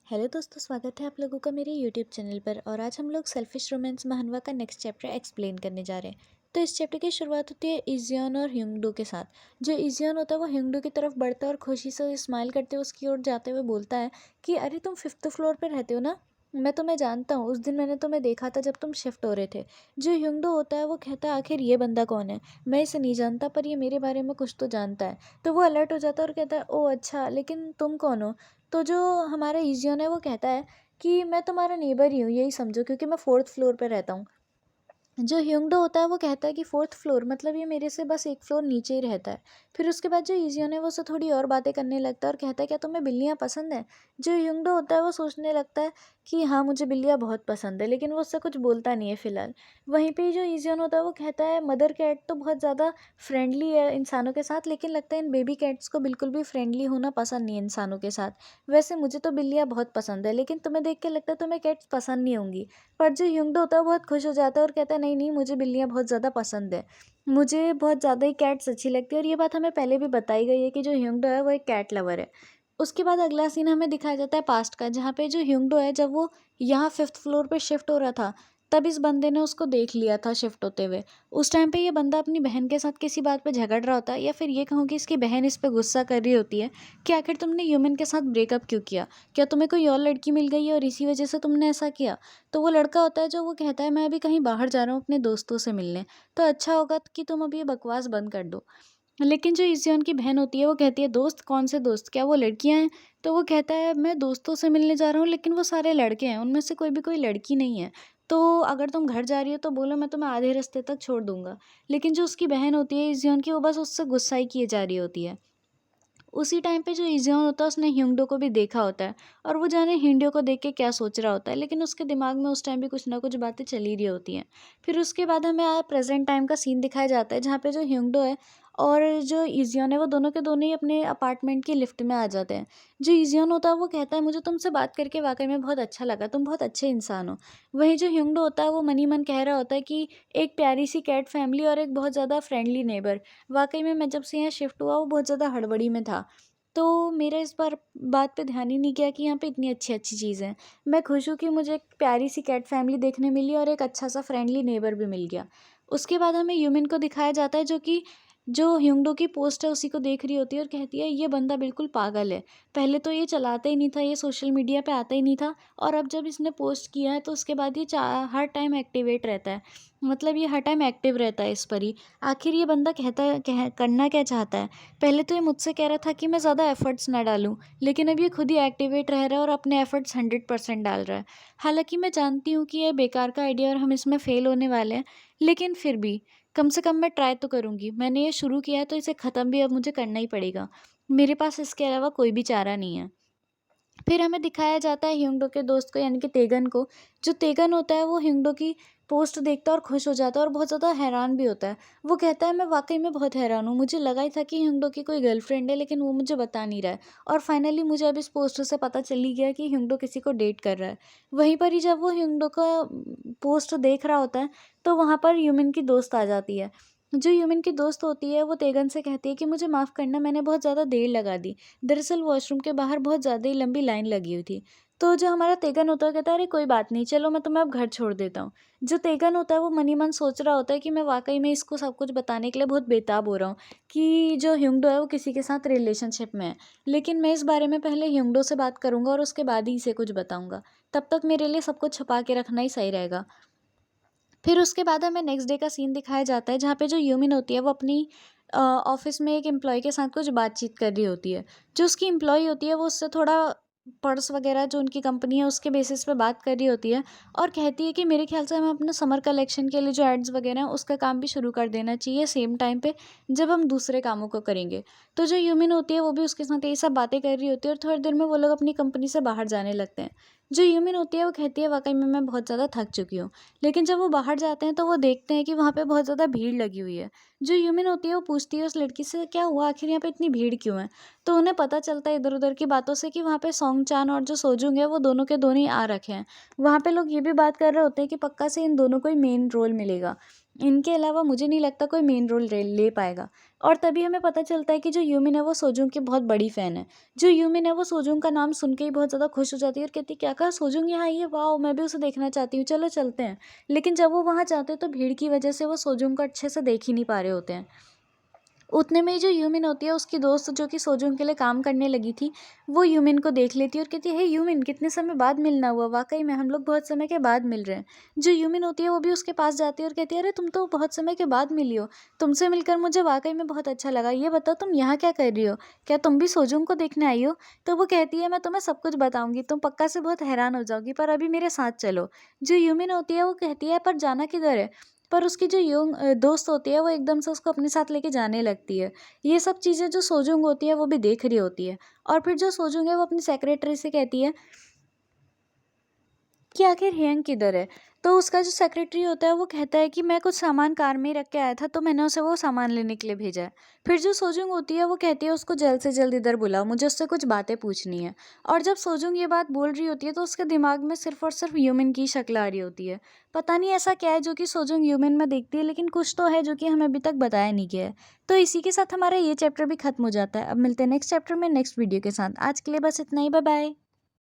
Hello दोस्तों, स्वागत है आप लोगों का मेरे यूट्यूब चैनल पर। और आज हम लोग सेल्फिश रोमांस महानवा का नेक्स्ट चैप्टर एक्सप्लेन करने जा रहे हैं। तो इस चैप्टर की शुरुआत होती है इजियन और ह्योंगडो के साथ। जो इजियन होता है वो ह्योंगडो की तरफ बढ़ता है और खुशी से स्माइल करते हुए उसकी ओर जाते हुए बोलता है कि अरे तुम फिफ्थ फ्लोर पर रहते हो ना, मैं तुम्हें जानता हूँ, उस दिन मैंने तुम्हें देखा था जब तुम शिफ्ट हो रहे थे। जो ह्योंगडो होता है वो कहता है आखिर ये बंदा कौन है, मैं इसे नहीं जानता पर ये मेरे बारे में कुछ तो जानता है। तो वो अलर्ट हो जाता है और कहता है ओ अच्छा, लेकिन तुम कौन हो। तो जो हमारा इज़ियन है वो कहता है कि मैं तुम्हारा नेबर ही हूँ, यही समझो, क्योंकि मैं फोर्थ फ्लोर पे रहता हूँ। जो ह्योंगडो होता है वो कहता है कि फोर्थ फ्लोर मतलब ये मेरे से बस एक फ्लोर नीचे ही रहता है। फिर उसके बाद जो इज़ियन है वो उससे थोड़ी और बातें करने लगता है और कहता है क्या तुम्हें बिल्लियाँ पसंद हैं। जो ह्योंगडो होता है वो सोचने लगता है कि हाँ मुझे बिल्लियाँ बहुत पसंद है, लेकिन वो उससे कुछ बोलता नहीं है फ़िलहाल। वहीं पे जो इज़ियन होता है वो कहता है मदर कैट तो बहुत ज़्यादा फ्रेंडली है इंसानों के साथ, लेकिन लगता है इन बेबी कैट्स को बिल्कुल भी फ्रेंडली होना पसंद नहीं है इंसानों के साथ। वैसे मुझे तो बिल्लियाँ बहुत पसंद है, लेकिन तुम्हें देख के लगता है तुम्हें कैट्स पसंद नहीं होंगी। पर जो ह्योंगडो होता है वो बहुत खुश हो जाता है और कहता है नहीं नहीं, मुझे बिल्लियाँ बहुत ज़्यादा पसंद है, मुझे बहुत ज़्यादा ही कैट्स अच्छी लगती है। और ये बात हमें पहले भी बताई गई है कि जो ह्योंगडो है वो एक कैट लवर है। उसके बाद अगला सीन हमें दिखाया जाता है पास्ट का, जहाँ पे जो ह्योंगडो है जब वो यहाँ फिफ्थ फ्लोर पे शिफ्ट हो रहा था तब इस बंदे ने उसको देख लिया था शिफ्ट होते हुए। उस टाइम पे ये बंदा अपनी बहन के साथ किसी बात पे झगड़ रहा होता है, या फिर ये कहूँ कि इसकी बहन इस पे गुस्सा कर रही होती है कि आखिर तुमने ह्यूमन के साथ ब्रेकअप क्यों किया, क्या तुम्हें कोई और लड़की मिल गई है और इसी वजह से तुमने ऐसा किया। तो वो लड़का होता है जो वो कहता है मैं अभी कहीं बाहर जा रहा हूँ अपने दोस्तों से मिलने, तो अच्छा होगा कि तुम अभी ये बकवास बंद कर दो। लेकिन जो इज़ियन की बहन होती है वो कहती है दोस्त कौन से दोस्त, क्या वो लड़कियां हैं। तो वो कहता है मैं दोस्तों से मिलने जा रहा हूँ लेकिन वो सारे लड़के हैं, उनमें से कोई भी कोई लड़की नहीं है। तो अगर तुम घर जा रही हो तो बोलो, मैं तुम्हें आधे रास्ते तक छोड़ दूंगा। लेकिन जो उसकी बहन होती है इज़ियन की, वो बस उससे गुस्सा ही किए जा रही होती है। उसी टाइम पे जो इज़ियन होता है उसने ह्योंगडो को भी देखा होता है, और वो जाने ह्योंगडो को देख के क्या सोच रहा होता है, लेकिन उसके दिमाग में उस टाइम भी कुछ ना कुछ बातें चल ही रही होती हैं। फिर उसके बाद हमें प्रेजेंट टाइम का सीन दिखाया जाता है, जहाँ पे जो ह्योंगडो है और जो इज़ियन है वो दोनों के दोनों ही अपने अपार्टमेंट की लिफ्ट में आ जाते हैं। जो इज़ियन होता है वो कहता है मुझे तुमसे बात करके वाकई में बहुत अच्छा लगा, तुम बहुत अच्छे इंसान हो। वहीं जो ह्योंगडो होता है वो मन ही मन कह रहा होता है कि एक प्यारी सी कैट फैमिली और एक बहुत ज़्यादा फ्रेंडली नेबर। वाकई में मैं जब से यहाँ शिफ्ट हुआ वो बहुत ज़्यादा हड़बड़ी में था, तो मेरा इस बार बात पे ध्यान ही नहीं गया कि यहाँ पे इतनी अच्छी-अच्छी चीज़ें हैं। मैं खुश हूँ कि मुझे एक प्यारी-सी कैट फैमिली देखने मिली और एक अच्छा-सा फ्रेंडली नेबर भी मिल गया। उसके बाद हमें यूमिन को दिखाया जाता है जो कि जो ह्योंगडो की पोस्ट है उसी को देख रही होती है और कहती है ये बंदा बिल्कुल पागल है। पहले तो ये चलाता ही नहीं था, ये सोशल मीडिया पे आता ही नहीं था, और अब जब इसने पोस्ट किया है तो उसके बाद ये चा हर टाइम एक्टिवेट रहता है। मतलब ये हर टाइम एक्टिव रहता है इस पर ही। आखिर ये बंदा कहता है करना क्या चाहता है? पहले तो ये मुझसे कह रहा था कि मैं ज़्यादा एफ़र्ट्स ना डालूँ, लेकिन अब ये खुद ही एक्टिवेट रह रहा है और अपने एफ़र्ट्स 100% डाल रहा है। हालाँकि मैं जानती हूँ कि ये बेकार का आइडिया और हम इसमें फ़ेल होने वाले हैं, लेकिन फिर भी कम से कम मैं ट्राई तो करूँगी। मैंने ये शुरू किया है तो इसे ख़त्म भी अब मुझे करना ही पड़ेगा। मेरे पास इसके अलावा कोई भी चारा नहीं है। फिर हमें दिखाया जाता है ह्योंगडो के दोस्त को, यानी कि तेगन को। जो तेगन होता है वो ह्योंगडो की पोस्ट देखता है और खुश हो जाता है और बहुत ज़्यादा हैरान भी होता है। वो कहता है मैं वाक़ई में बहुत हैरान हूँ, मुझे लगा ही था कि ह्योंगडो की कोई गर्लफ्रेंड है, लेकिन वो मुझे बता नहीं रहा है, और फाइनली मुझे अब इस पोस्ट से पता चल ही गया कि ह्योंगडो किसी को डेट कर रहा है। वहीं पर ही जब वो ह्योंगडो का पोस्ट देख रहा होता है तो वहाँ पर यूमिन की दोस्त आ जाती है। जो यूमिन की दोस्त होती है वो तेगन से कहती है कि मुझे माफ़ करना, मैंने बहुत ज़्यादा देर लगा दी। दरअसल वॉशरूम के बाहर बहुत ज़्यादा ही लंबी लाइन लगी हुई थी। तो जो हमारा तेगन होता है कहता है अरे कोई बात नहीं, चलो मैं तुम्हें अब घर छोड़ देता हूँ। जो तेगन होता है वो मन ही मन सोच रहा होता है कि मैं वाक़ई में इसको सब कुछ बताने के लिए बहुत बेताब हो रहा हूँ कि जो ह्योंगडो है वो किसी के साथ रिलेशनशिप में है। लेकिन मैं इस बारे में पहले ह्योंगडो से बात करूँगा और उसके बाद ही इसे कुछ बताऊँगा। तब तक मेरे लिए सब कुछ छुपा के रखना ही सही रहेगा। फिर उसके बाद हमें नेक्स्ट डे का सीन दिखाया जाता है, जहाँ पे जो यूमिन होती है वो अपनी ऑफ़िस में एक एम्प्लॉयी के साथ कुछ बातचीत कर रही होती है। जो उसकी एम्प्लॉयी होती है वो उससे थोड़ा पर्स वग़ैरह जो उनकी कंपनी है उसके बेसिस पे बात कर रही होती है, और कहती है कि मेरे ख़्याल से हमें अपना समर कलेक्शन के लिए जो एड्स वग़ैरह हैं उसका काम भी शुरू कर देना चाहिए सेम टाइम पे जब हम दूसरे कामों को करेंगे। तो जो यूमिन होती है वो भी उसके साथ यही सब बातें कर रही होती है और थोड़ी देर में वो लोग अपनी कंपनी से बाहर जाने लगते हैं। जो यूमिन होती है वो कहती है वाक़ई में मैं बहुत ज़्यादा थक चुकी हूँ। लेकिन जब वो बाहर जाते हैं तो वो देखते हैं कि वहाँ पे बहुत ज़्यादा भीड़ लगी हुई है। जो यूमिन होती है वो पूछती है उस लड़की से क्या हुआ, आखिर यहाँ पे इतनी भीड़ क्यों है? तो उन्हें पता चलता है इधर-उधर की बातों से कि वहाँ पे सॉन्ग चान और जो सोजुंग है वो दोनों के दोनों ही आ रखे हैं। वहाँ पे लोग ये भी बात कर रहे होते हैं कि पक्का से इन दोनों को ही मेन रोल मिलेगा। इनके अलावा मुझे नहीं लगता कोई मेन रोल ले पाएगा। और तभी हमें पता चलता है कि जो यूमिन है वो सोजूंग की बहुत बड़ी फ़ैन है। जो यूमिन है वो सोजूंग का नाम सुन के ही बहुत ज़्यादा खुश हो जाती है और कहती है, क्या कहा सोजूंग यहाँ आई है, वाओ मैं भी उसे देखना चाहती हूँ, चलो चलते हैं। लेकिन जब वो वहाँ जाते हैं तो भीड़ की वजह से वो सोजूंग को अच्छे से देख ही नहीं पा रहे होते हैं। उतने में ही जो यूमिन होती है उसकी दोस्त जो कि सोजूंग के लिए काम करने लगी थी, वो यूमिन को देख लेती है और कहती है, हे यूमिन कितने समय बाद मिलना हुआ, वाकई में हम लोग बहुत समय के बाद मिल रहे हैं। जो यूमिन होती है वो भी उसके पास जाती है और कहती है, अरे तुम तो बहुत समय के बाद मिली हो, तुमसे मिलकर मुझे वाकई में बहुत अच्छा लगा, ये बताओ तुम यहाँ क्या कर रही हो, क्या तुम भी सोजूंग को देखने आई हो। तो वो कहती है, मैं तुम्हें सब कुछ बताऊंगी, तुम पक्का से बहुत हैरान हो जाओगी, पर अभी मेरे साथ चलो। जो यूमिन होती है वो कहती है, पर जाना किधर है। पर उसकी जो दोस्त होती है वो एकदम से उसको अपने साथ लेके जाने लगती है। ये सब चीज़ें जो सोजूंग होती है वो भी देख रही होती है। और फिर जो सोजूंग है वो अपनी सेक्रेटरी से कहती है कि आखिर हियंग किधर है। तो उसका जो सेक्रेटरी होता है वो कहता है कि मैं कुछ सामान कार में ही रख के आया था, तो मैंने उसे वो सामान लेने के लिए भेजा है। फिर जो सोजूंग होती है वो कहती है, उसको जल्द से जल्द इधर बुलाओ, मुझे उससे कुछ बातें पूछनी है। और जब सोजूंग ये बात बोल रही होती है तो उसके दिमाग में सिर्फ और सिर्फ ह्यूमन की शक्ल आ रही होती है। पता नहीं ऐसा क्या है जो कि सोजूंग ह्यूमन में देखती है, लेकिन कुछ तो है जो कि हमें अभी तक बताया नहीं गया है। तो इसी के साथ हमारा ये चैप्टर भी खत्म हो जाता है। अब मिलते हैं नेक्स्ट चैप्टर में नेक्स्ट वीडियो के साथ। आज के लिए बस इतना ही, बाय बाय।